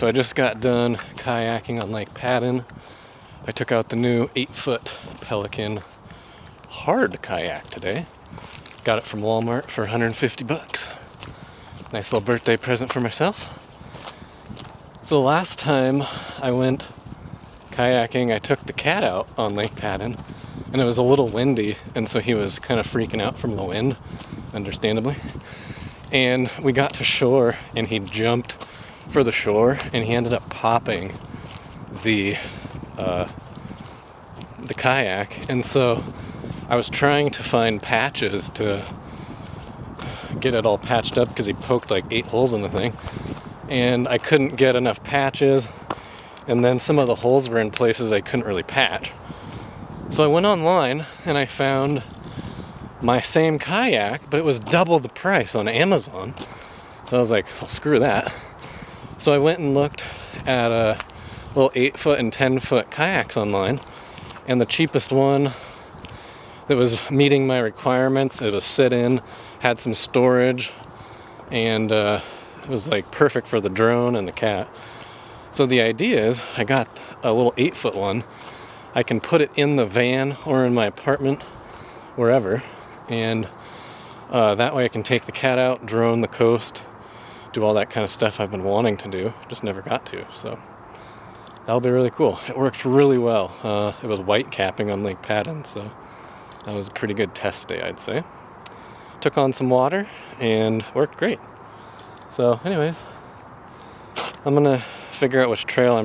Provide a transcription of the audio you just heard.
So I just got done kayaking on Lake Padden. I took out the new 8-foot Pelican hard kayak today. Got it from Walmart for 150 bucks. Nice little birthday present for myself. So last time I went kayaking, I took the cat out on Lake Padden, and it was a little windy, and so he was kind of freaking out from the wind, understandably. And we got to shore, and he jumped for the shore, and he ended up popping the kayak. And so I was trying to find patches to get it all patched up because he poked like 8 holes in the thing, and I couldn't get enough patches, and then some of the holes were in places I couldn't really patch. So I went online and I found my same kayak, but it was double the price on Amazon. So I was like, well, screw that. So I went and looked at a little 8-foot and 10-foot kayaks online, and the cheapest one that was meeting my requirements, it was sit-in, had some storage, and it was like perfect for the drone and the cat. So the idea is I got a little 8-foot one. I can put it in the van or in my apartment, wherever, and that way I can take the cat out, drone the coast, do all that kind of stuff I've been wanting to do, just never got to. So that'll be really cool. It worked really well. It was white capping on Lake Padden, so that was a pretty good test day, I'd say. Took on some water and worked great. So anyways, I'm gonna figure out which trail I'm